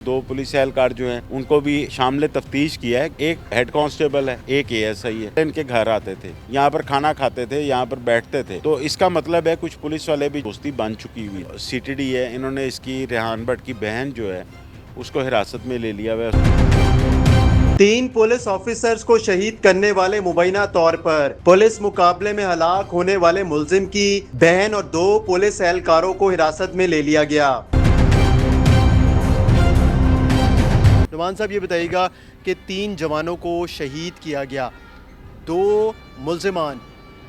दो पुलिस एहलकार जो हैं उनको भी शामिल तफ्तीश किया है। एक हेड कांस्टेबल है, एक एएसआई है। इनके घर आते थे, यहाँ पर खाना खाते थे, यहाँ पर बैठते थे। तो इसका मतलब है कुछ पुलिस वाले भी दोस्ती बन चुकी हुई। सीटीडी है, इन्होंने इसकी रेहान भट्ट की बहन जो है उसको हिरासत में ले लिया हुआ है। 3 पुलिस ऑफिसर्स को शहीद करने वाले मुबैना तौर पर पुलिस मुकाबले में हलाक होने वाले मुलजिम की बहन और 2 पुलिस एहलकारों को हिरासत में ले लिया गया। नुमान साहब, ये बताइएगा कि 3 जवानों को शहीद किया गया, 2 मुलजिमान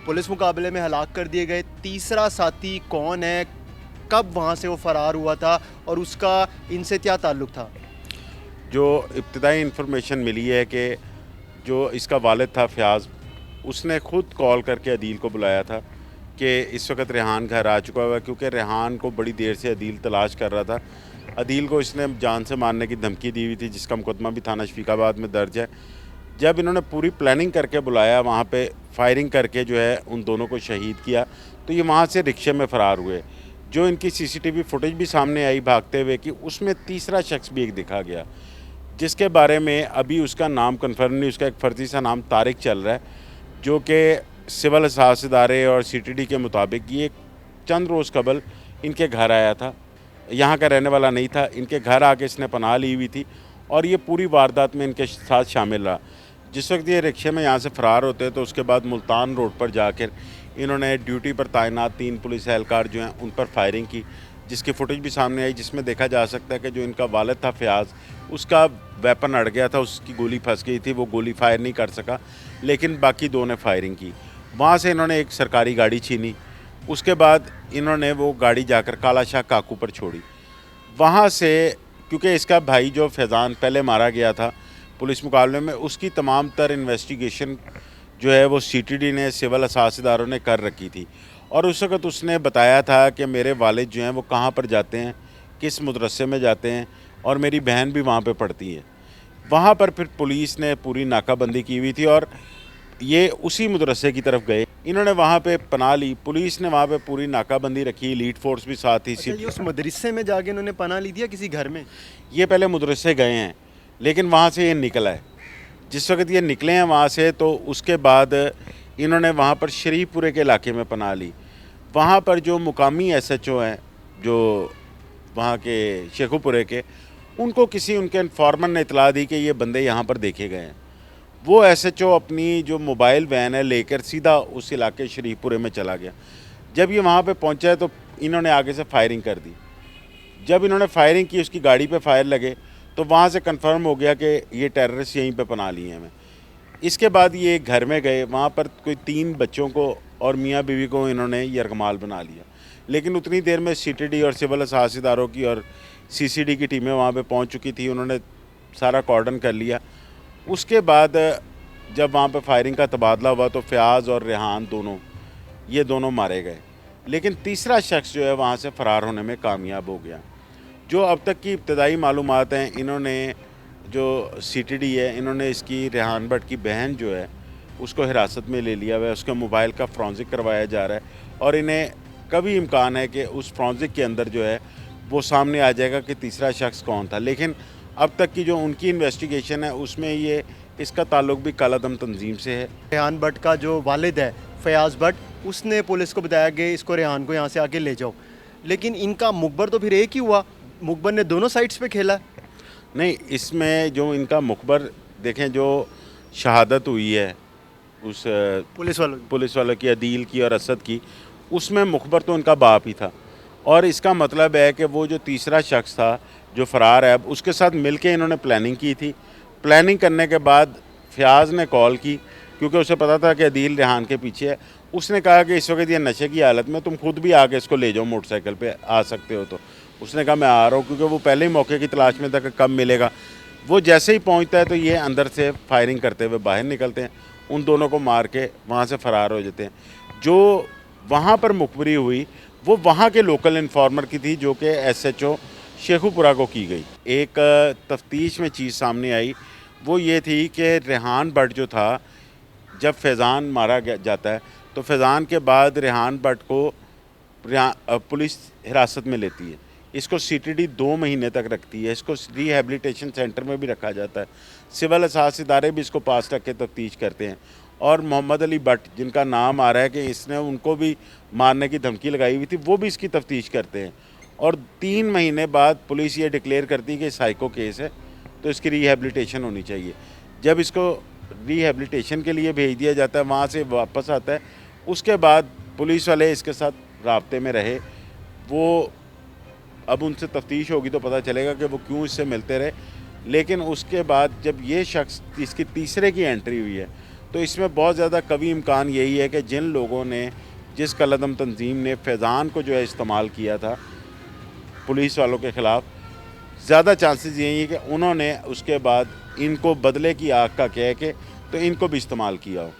पुलिस मुकाबले में हलाक कर दिए गए, तीसरा साथी कौन है, कब वहाँ से वो फरार हुआ था और उसका इनसे क्या ताल्लुक था? जो इब्तिदाई इन्फॉर्मेशन मिली है कि जो इसका वालिद था फयाज़, उसने ख़ुद कॉल करके अदील को बुलाया था कि इस वक्त रेहान घर आ चुका हुआ है, क्योंकि रेहान को बड़ी देर से अदील तलाश कर रहा था। अदील को इसने जान से मारने की धमकी दी हुई थी, जिसका मुकदमा भी थाना शफीकाबाद में दर्ज है। जब इन्होंने पूरी प्लानिंग करके बुलाया, वहाँ पे फायरिंग करके जो है उन दोनों को शहीद किया, तो ये वहाँ से रिक्शे में फ़रार हुए। जो इनकी सीसीटीवी फुटेज भी सामने आई भागते हुए कि उसमें तीसरा शख्स भी एक दिखा गया, जिसके बारे में अभी उसका नाम कन्फर्म नहीं। उसका एक फ़र्जी सा नाम तारिक चल रहा है, जो कि सिविल एहसास इदारे और सीटीडी के मुताबिक ये चंद रोज़ कबल इनके घर आया था। यहाँ का रहने वाला नहीं था, इनके घर आके इसने पनाह ली हुई थी और ये पूरी वारदात में इनके साथ शामिल रहा। जिस वक्त ये रिक्शे में यहाँ से फ़रार होते तो उसके बाद मुल्तान रोड पर जाकर इन्होंने ड्यूटी पर तैनात 3 पुलिस एहलकार जो हैं उन पर फायरिंग की, जिसकी फुटेज भी सामने आई, जिसमें देखा जा सकता है कि जो इनका वालिद था फयाज़, उसका वेपन अड़ गया था, उसकी गोली फंस गई थी, वो गोली फायर नहीं कर सका, लेकिन बाकी 2 ने फायरिंग की। वहाँ से इन्होंने एक सरकारी गाड़ी छीनी, उसके बाद इन्होंने वो गाड़ी जाकर काला शाह काकू पर छोड़ी। वहाँ से क्योंकि इसका भाई जो फैज़ान पहले मारा गया था पुलिस मुकाबले में, उसकी तमाम तर इन्वेस्टिगेशन जो है वो सीटीडी ने, सिविल एहसास इदारों ने कर रखी थी और उस वक़्त उसने बताया था कि मेरे वालिद जो हैं वो कहाँ पर जाते हैं, किस मदरसे में जाते हैं और मेरी बहन भी वहाँ पे पढ़ती है। वहाँ पर फिर पुलिस ने पूरी नाकाबंदी की हुई थी और ये उसी मदरसे की तरफ गए। इन्होंने वहाँ पे पनाह ली, पुलिस ने वहाँ पे पूरी नाकाबंदी रखी, लीड फोर्स भी साथ ही। अच्छा, ये उस मदरसे में जाके इन्होंने पनाह ली थी या किसी घर में? ये पहले मदरसे गए हैं, लेकिन वहाँ से ये निकला है। जिस वक्त ये निकले हैं वहाँ से, तो उसके बाद इन्होंने वहाँ पर शरीफपुरे के इलाके में पनाह ली। वहाँ पर जो मुकामी एसएचओ हैं जो वहाँ के शेखुपुरे के, उनको किसी उनके इन्फॉर्मर ने इतला दी कि ये बंदे यहाँ पर देखे गए हैं। वो एसएचओ अपनी जो मोबाइल वैन है लेकर सीधा उस इलाके शरीफपुरे में चला गया। जब ये वहाँ पे पहुँचा तो इन्होंने आगे से फायरिंग कर दी। जब इन्होंने फायरिंग की, उसकी गाड़ी पे फायर लगे, तो वहाँ से कंफर्म हो गया कि ये टेररिस्ट यहीं पे पनाह लिए हैं। इसके बाद ये घर में गए, वहाँ पर कोई 3 बच्चों को और मियाँ बीवी को इन्होंने यरगमाल बना लिया। लेकिन उतनी देर में सीटीडी और सिविल एहसास इदारों की और सीसीडी की टीमें वहाँ पे पहुँच चुकी थी, उन्होंने सारा कॉर्डन कर लिया। उसके बाद जब वहाँ पे फायरिंग का तबादला हुआ तो फयाज़ और रेहान ये दोनों मारे गए, लेकिन तीसरा शख्स जो है वहाँ से फ़रार होने में कामयाब हो गया। जो अब तक की इब्तदाई मालूमात हैं, इन्होंने जो सीटीडी है, इन्होंने इसकी रेहान भट्ट की बहन जो है उसको हिरासत में ले लिया हुआ है। उसके मोबाइल का फ्रॉन्जिक करवाया जा रहा है और इन्हें कभी इम्कान है कि उस फ्रॉन्जिक के अंदर जो है वो सामने आ जाएगा कि तीसरा शख्स कौन था। लेकिन अब तक की जो उनकी इन्वेस्टिगेशन है उसमें ये इसका ताल्लुक भी कालादम तंजीम से है। रेहान भट्ट का जो वालिद है फयाज़ भट्ट, उसने पुलिस को बताया कि इसको रेहान को यहाँ से आके ले जाओ, लेकिन इनका मुखबर तो फिर एक ही हुआ, मुखबर ने दोनों साइड्स पे खेला। नहीं, इसमें जो इनका मुखबर देखें, जो शहादत हुई है उस पुलिस वालों की, अदील की और असद की, उसमें मुखबर तो उनका बाप ही था। और इसका मतलब है कि वो जो तीसरा शख्स था जो फ़रार है, अब उसके साथ मिलके इन्होंने प्लानिंग की थी। प्लानिंग करने के बाद फयाज़ ने कॉल की, क्योंकि उसे पता था कि अदील रेहान के पीछे है। उसने कहा कि इस वक्त ये नशे की हालत में, तुम खुद भी आके इसको ले जाओ, मोटरसाइकिल पे आ सकते हो। तो उसने कहा मैं आ रहा हूँ, क्योंकि वो पहले ही मौके की तलाश में था कि कब मिलेगा। वो जैसे ही पहुँचता है तो ये अंदर से फायरिंग करते हुए बाहर निकलते हैं, उन दोनों को मार के वहाँ से फ़रार हो जाते हैं। जो वहाँ पर मुखबरी हुई वो वहाँ के लोकल इन्फॉर्मर की थी, जो कि एसएचओ शेखुपुरा को की गई। एक तफ्तीश में चीज़ सामने आई, वो ये थी कि रेहान भट्ट जो था, जब फैज़ान मारा जाता है तो फैज़ान के बाद रेहान भट्ट को पुलिस हिरासत में लेती है। इसको सीटीडी 2 महीने तक रखती है। इसको रिहैबिलिटेशन सेंटर में भी रखा जाता है। सिविल असास इदारे भी इसको पास रख के तफ्तीश करते हैं। और मोहम्मद अली भट्ट, जिनका नाम आ रहा है कि इसने उनको भी मारने की धमकी लगाई हुई थी, वो भी इसकी तफ्तीश करते हैं। और 3 महीने बाद पुलिस ये डिक्लेयर करती है कि साइको केस है, तो इसकी रिहैबिलिटेशन होनी चाहिए। जब इसको रिहैबिलिटेशन के लिए भेज दिया जाता है, वहाँ से वापस आता है, उसके बाद पुलिस वाले इसके साथ राब्ते में रहे। वो अब उनसे तफ्तीश होगी तो पता चलेगा कि वो क्यों इससे मिलते रहे। लेकिन उसके बाद जब ये शख्स इसकी तीसरे की एंट्री हुई है, तो इसमें बहुत ज़्यादा कवी इम्कान यही है कि जिन लोगों ने, जिस कलअदम तंजीम ने फैज़ान को जो है इस्तेमाल किया था पुलिस वालों के ख़िलाफ़, ज़्यादा चांसेस यही है कि उन्होंने उसके बाद इनको बदले की आग का कह के तो इनको भी इस्तेमाल किया हो।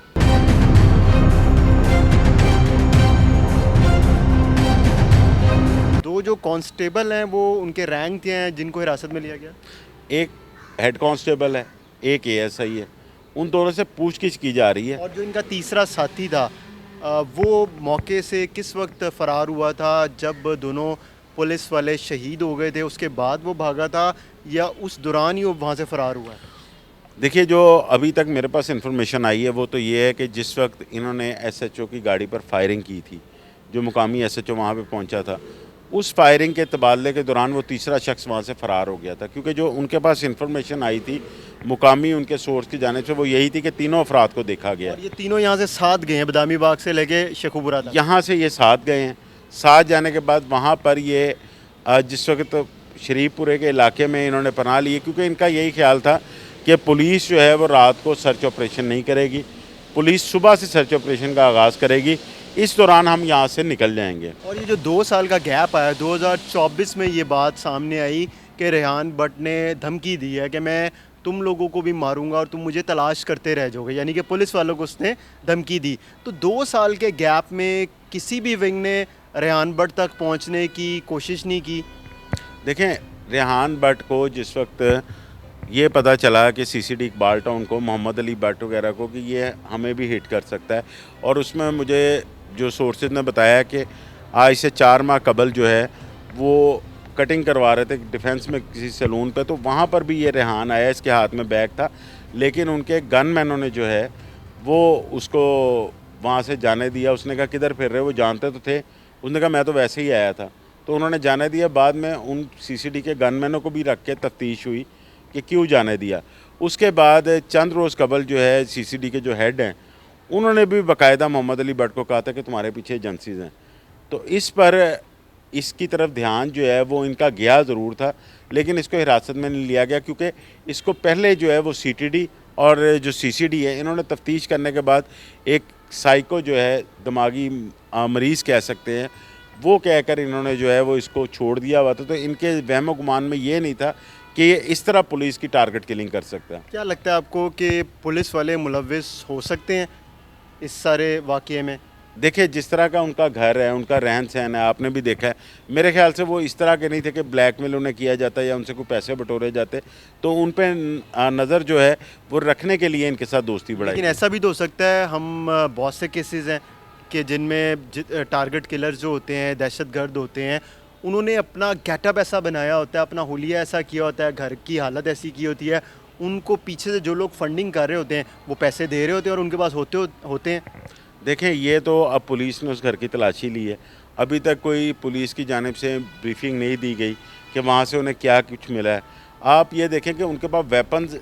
दो जो कांस्टेबल हैं वो उनके रैंक क्या हैं जिनको हिरासत में लिया गया? एक हेड कांस्टेबल है, एक एएसआई है। उन दोनों से पूछगिछ की जा रही है। और जो इनका तीसरा साथी था वो मौके से किस वक्त फ़रार हुआ था? जब दोनों पुलिस वाले शहीद हो गए थे उसके बाद वो भागा था, या उस दौरान ही वो वहाँ से फ़रार हुआ है? देखिए, जो अभी तक मेरे पास इन्फॉर्मेशन आई है वो तो ये है कि जिस वक्त इन्होंने एसएचओ की गाड़ी पर फायरिंग की थी, जो मुकामी एसएचओ वहाँ पे पहुँचा था, उस फायरिंग के तबादले के दौरान वो तीसरा शख्स वहाँ से फ़रार हो गया था। क्योंकि जो उनके पास इन्फॉर्मेशन आई थी मुकामी उनके सोर्स की जानिब से, वो यही थी कि तीनों अफराद को देखा गया। और ये तीनों यहाँ से साथ गए हैं, बदामी बाग से लेके शेखुपुरा तक। यहाँ से ये साथ गए हैं। साथ जाने के बाद वहाँ पर ये जिस वक्त शरीफपुरे के इलाके में इन्होंने पनाह ली, क्योंकि इनका यही ख्याल था कि पुलिस जो है वो रात को सर्च ऑपरेशन नहीं करेगी, पुलिस सुबह से सर्च ऑपरेशन का आगाज़ करेगी, इस दौरान हम यहाँ से निकल जाएंगे। और ये जो 2 साल का गैप आया, 2024 में ये बात सामने आई कि रेहान भट्ट ने धमकी दी है कि मैं तुम लोगों को भी मारूंगा और तुम मुझे तलाश करते रह जाओगे, यानी कि पुलिस वालों को उसने धमकी दी। तो 2 साल के गैप में किसी भी विंग ने रेहान भट्ट तक पहुंचने की कोशिश नहीं की? देखें, रेहान भट्ट को जिस वक्त ये पता चला कि सीसीडी इकबाल टाउन को, मोहम्मद अली भट्ट वगैरह को, कि ये हमें भी हिट कर सकता है, और उसमें मुझे जो सोर्सेज ने बताया कि आज से 4 माह कबल जो है वो कटिंग करवा रहे थे डिफेंस में किसी सैलून पे, तो वहाँ पर भी ये रेहान आया, इसके हाथ में बैग था, लेकिन उनके गनमैनों ने जो है वो उसको वहाँ से जाने दिया। उसने कहा किधर फिर रहे, वो जानते तो थे, उसने कहा मैं तो वैसे ही आया था, तो उन्होंने जाने दिया। बाद में उन सीसीडी के गनमैनों को भी रख के तफ्तीश हुई कि क्यों जाने दिया। उसके बाद चंद रोज़ कबल जो है सीसीडी के जो हेड हैं उन्होंने भी बाकायदा मोहम्मद अली भट्ट को कहा था कि तुम्हारे पीछे एजेंसीज़ हैं। तो इस पर इसकी तरफ ध्यान जो है वो इनका गया ज़रूर था, लेकिन इसको हिरासत में नहीं लिया गया, क्योंकि इसको पहले जो है वो सीटीडी और जो सीसीडी है, इन्होंने तफ्तीश करने के बाद एक साइको जो है, दिमागी मरीज़ कह सकते हैं, वो कहकर इन्होंने जो है वो इसको छोड़ दिया हुआ था। तो इनके वहम गुमान में ये नहीं था कि ये इस तरह पुलिस की टारगेट किलिंग कर सकता है। क्या लगता है आपको कि पुलिस वाले मुलव्विस हो सकते हैं इस सारे वाक़ये में? देखिए, जिस तरह का उनका घर है, उनका रहन सहन है, आपने भी देखा है, मेरे ख्याल से वो इस तरह के नहीं थे कि ब्लैकमेल उन्हें किया जाता या उनसे कोई पैसे बटोरे जाते। तो उन पे नज़र जो है वो रखने के लिए इनके साथ दोस्ती बढ़ाई। लेकिन ऐसा भी तो हो सकता है, हम बहुत से केसेस हैं कि जिनमें टारगेट किलर्स जो होते हैं, दहशतगर्द होते हैं, उन्होंने अपना गेटअप ऐसा बनाया होता है, अपना हुलिया ऐसा किया होता है, घर की हालत ऐसी की होती है, उनको पीछे से जो लोग फंडिंग कर रहे होते हैं वो पैसे दे रहे होते हैं और उनके पास होते हैं। देखें, ये तो अब पुलिस ने उस घर की तलाशी ली है, अभी तक कोई पुलिस की जानिब से ब्रीफिंग नहीं दी गई कि वहाँ से उन्हें क्या कुछ मिला है। आप ये देखें कि उनके पास वेपन्स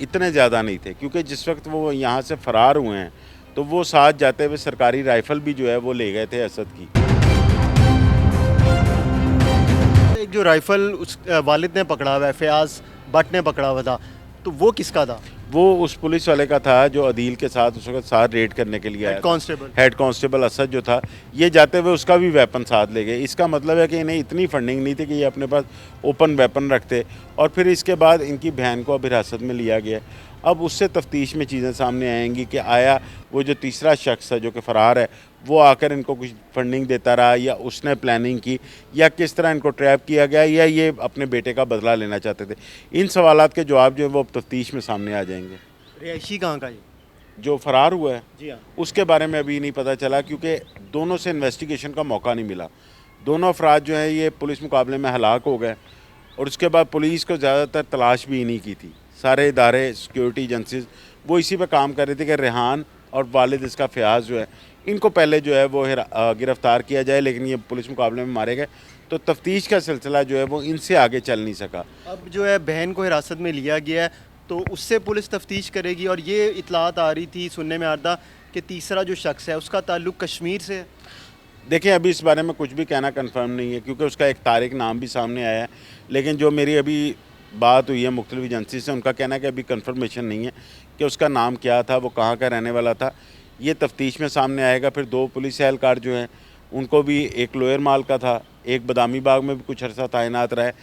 इतने ज़्यादा नहीं थे, क्योंकि जिस वक्त वो यहाँ से फ़रार हुए हैं तो वो साथ जाते हुए सरकारी राइफ़ल भी जो है वो ले गए थे असद की। एक जो राइफ़ल उस वालिद ने पकड़ा हुआ है, फयाज़ भट्ट ने पकड़ा हुआ था, तो वो किसका था? वो उस पुलिस वाले का था जो अदील के साथ उस वक्त साथ रेड करने के लिए आया। हेड कांस्टेबल असद जो था, ये जाते हुए उसका भी वेपन साथ ले गए। इसका मतलब है कि इन्हें इतनी फंडिंग नहीं थी कि ये अपने पास ओपन वेपन रखते। और फिर इसके बाद इनकी बहन को अब हिरासत में लिया गया। अब उससे तफ्तीश में चीज़ें सामने आएंगी कि आया वो जो तीसरा शख्स है जो कि फ़रार है, वो आकर इनको कुछ फंडिंग देता रहा, या उसने प्लानिंग की, या किस तरह इनको ट्रैप किया गया, या ये अपने बेटे का बदला लेना चाहते थे। इन सवालात के जवाब जो है वो अब तफ्तीश में सामने आ जाएंगे। रिहायशी कहाँ का ये? जो फ़रार हुआ है जी हाँ। उसके बारे में अभी नहीं पता चला, क्योंकि दोनों से इन्वेस्टिगेशन का मौका नहीं मिला। दोनों अफराद जो हैं ये पुलिस मुकाबले में हलाक हो गए और उसके बाद पुलिस को ज़्यादातर तलाश भी नहीं की थी। सारे इदारे सिक्योरिटी एजेंसीज वो इसी पे काम कर रहे थे कि रेहान और वालिद इसका फ़याज़ जो है इनको पहले जो है वो गिरफ़्तार किया जाए, लेकिन ये पुलिस मुकाबले में मारे गए तो तफ्तीश का सिलसिला जो है वो इनसे आगे चल नहीं सका। अब जो है बहन को हिरासत में लिया गया है तो उससे पुलिस तफ्तीश करेगी, और ये इतलात आ रही थी, सुनने में आ रहा था कि तीसरा जो शख्स है उसका ताल्लुक कश्मीर से है। देखिए अभी इस बारे में कुछ भी कहना कंफर्म नहीं है क्योंकि उसका एक तारिक नाम भी सामने आया है, लेकिन जो मेरी अभी बात हुई है मुख्तलिफ एजेंसी से उनका कहना है कि अभी कंफर्मेशन नहीं है कि उसका नाम क्या था, वो कहाँ का रहने वाला था। ये तफ्तीश में सामने आएगा। फिर 2 पुलिस एहलकार जो हैं उनको भी, एक लोअर माल का था, एक बदामी बाग में भी कुछ अर्सा तैनात रहा है,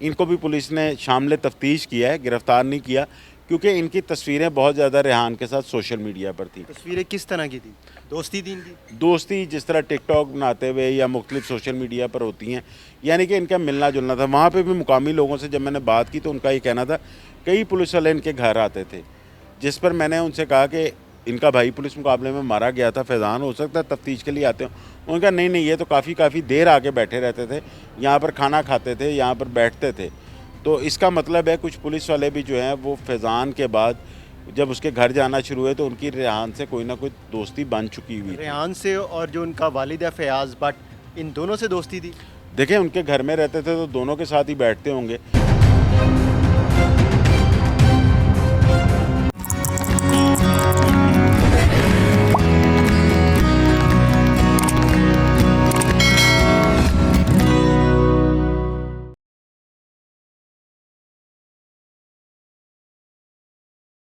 इनको भी पुलिस ने शामिल तफ्तीश किया है, गिरफ़्तार नहीं किया क्योंकि इनकी तस्वीरें बहुत ज़्यादा रेहान के साथ सोशल मीडिया पर थी। तस्वीरें किस तरह की थी? दोस्ती थी इनकी? दोस्ती जिस तरह टिकटॉक बनाते हुए या मुख्तलिफ सोशल मीडिया पर होती हैं, यानी कि इनका मिलना जुलना था। वहाँ पे भी मुकामी लोगों से जब मैंने बात की तो उनका ये कहना था कई पुलिस वाले इनके घर आते थे, जिस पर मैंने उनसे कहा कि इनका भाई पुलिस मुकाबले में मारा गया था, फैज़ान, हो सकता है तफ्तीश के लिए आते हो। उनका नहीं, ये तो काफ़ी देर आके बैठे रहते थे, यहाँ पर खाना खाते थे, यहाँ पर बैठते थे। तो इसका मतलब है कुछ पुलिस वाले भी जो हैं वो फैज़ान के बाद जब उसके घर जाना शुरू हुए तो उनकी रेहान से कोई ना कोई दोस्ती बन चुकी हुई थी। रेहान से और जो उनका वालिद है फ़याज़ भट्ट, इन दोनों से दोस्ती थी? देखें उनके घर में रहते थे तो दोनों के साथ ही बैठते होंगे।